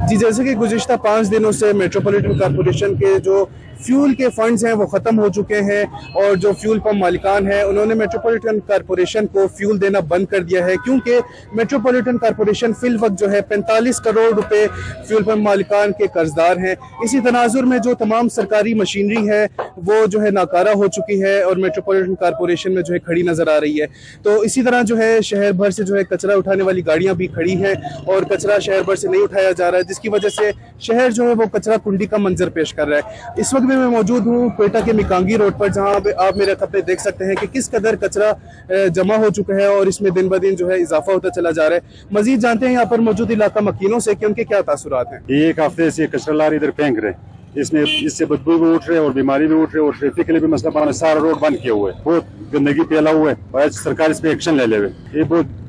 जी, जैसे कि गुज़िश्ता 5 दिनों से मेट्रोपॉलिटन कॉरपोरेशन के जो फ्यूल के फंड्स हैं वो ख़त्म हो चुके हैं और जो फ्यूल पंप मालिकान हैं उन्होंने मेट्रोपॉलिटन कॉरपोरेशन को फ्यूल देना बंद कर दिया है, क्योंकि मेट्रोपॉलिटन कॉरपोरेशन फिल वक्त जो है 45 करोड़ रुपए फ्यूल पंप मालिकान के कर्जदार हैं। इसी तनाजुर में जो तमाम सरकारी मशीनरी है वो जो है नाकारा हो चुकी है और मेट्रोपॉलिटन कॉरपोरेशन में जो है खड़ी नज़र आ रही है। तो इसी तरह जो है शहर भर से जो है कचरा उठाने वाली गाड़ियाँ भी खड़ी हैं और कचरा शहर भर से नहीं उठाया जा रहा है, जिसकी वजह से शहर जो है वो कचरा कुंडी का मंजर पेश कर रहा है। इस वक्त में मैं मौजूद हूँ क्वेटा के मिकांगी रोड पर, जहाँ आप मेरे खत पे देख सकते हैं कि किस कदर कचरा जमा हो चुका है और इसमें दिन ब दिन जो है इजाफा होता चला जा रहा है। मजीद जानते हैं यहाँ पर मौजूद इलाका मकीनों से कि उनके क्या तासुरात हैं। एक हफ्ते से कचरा लारी इधर फेंक रहे, इससे बदबू भी उठ रहे और बीमारी भी उठ रही और ट्रैफिक के लिए भी मसला बना, सारा रोड बंद किया हुआ है, बहुत गंदगी फैला हुआ है और सरकार इस पे एक्शन ले ले। ये बहुत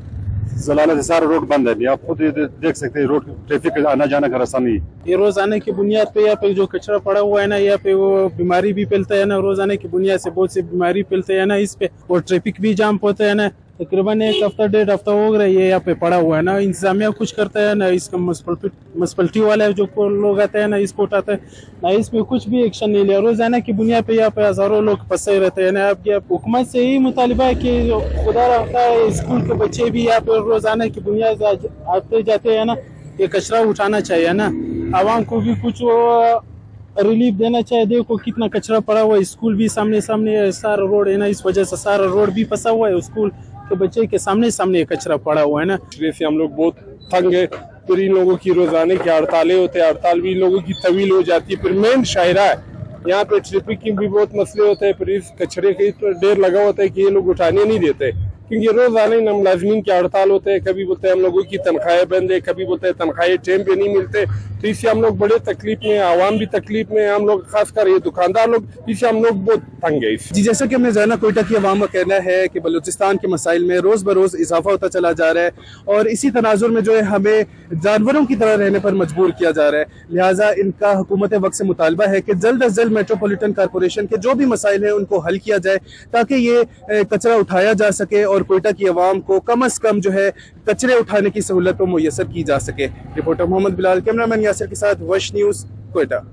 जलालत है, सारा रोड बंद है। आप खुद देख सकते हैं रोड ट्रैफिक आना जाना का रास्ता नहीं है। ये रोजाना की बुनियाद पे यहाँ पे जो कचरा पड़ा हुआ है ना, यहाँ पे वो बीमारी भी फैलता है ना, रोजाना की बुनियाद से बहुत सी बीमारी फैलते हैं ना इस पे, और ट्रैफिक भी जाम होता है ना। तकरीबन 1 हफ्ता 1.5 हफ्ता हो गया ये यहाँ पे पड़ा हुआ है ना, इंतजामिया कुछ करता है ना, इसका म्युनिसिपलिटी वाले जो लोग आते हैं ना इसको उठाते हैं ना, इस पे कुछ भी एक्शन नहीं लिया। रोजाना की बुनियाद पे यहाँ पे हजारों लोग फंसे रहते हैं ना। अब हुकूमत से यही मुतालिबा है कि खुदा रखता है स्कूल के बच्चे भी यहाँ पे रोजाना की बुनियाद आते जाते हैं ना, ये कचरा उठाना चाहिए ना, आवाम को भी कुछ रिलीफ देना चाहिए। देखो कितना कचरा पड़ा हुआ है, स्कूल भी सामने सामने सारा रोड है ना, इस वजह से सारा रोड भी फंसा हुआ है, स्कूल के बच्चे के सामने सामने कचरा पड़ा हुआ है ना। से हम लोग बहुत थक गए। फिर इन लोगों की रोजाने की हड़तालें होते हैं, हड़ताल भी इन लोगों की तवील हो जाती है। फिर मेन शायरा है यहाँ पे, ट्रैफिक की भी बहुत मसले होते हैं। फिर इस कचरे के ढेर लगा होता है कि ये लोग उठाने नहीं देते, क्योंकि रोजाना ही मुलाजमीन की हड़ताल होते हैं। कभी बोलते हैं हम लोगों की तनख्वाहें बंद है, कभी बोलते हैं तनख्वाहें टाइम पे नहीं मिलते। तो इससे हम लोग बड़े तकलीफ में, आवाम भी तकलीफ में, हम लोग खासकर ये दुकानदार लोग, इससे हम लोग बहुत तंग है। जी, जैसा कि हमने जाना, क्वेटा की अवाम का कहना है कि बलूचिस्तान के मसाइल में रोज बरोज इजाफा होता चला जा रहा है और इसी तनाजुर में जो है हमें जानवरों की तरह रहने पर मजबूर किया जा रहा है। लिहाजा इनका हुकूमत वक्त से मुतालबा है कि जल्द अज जल्द मेट्रोपॉलिटन कॉरपोरेशन के जो भी मसाइल हैं उनको हल किया जाए, ताकि ये कचरा उठाया जा सके और क्वेटा की अवाम को कम अज कम जो है कचरे उठाने की सहूलत को मुयसर की जा सके। रिपोर्टर मोहम्मद बिलाल, कैमरामैन यासिर के साथ वश न्यूज़, क्वेटा।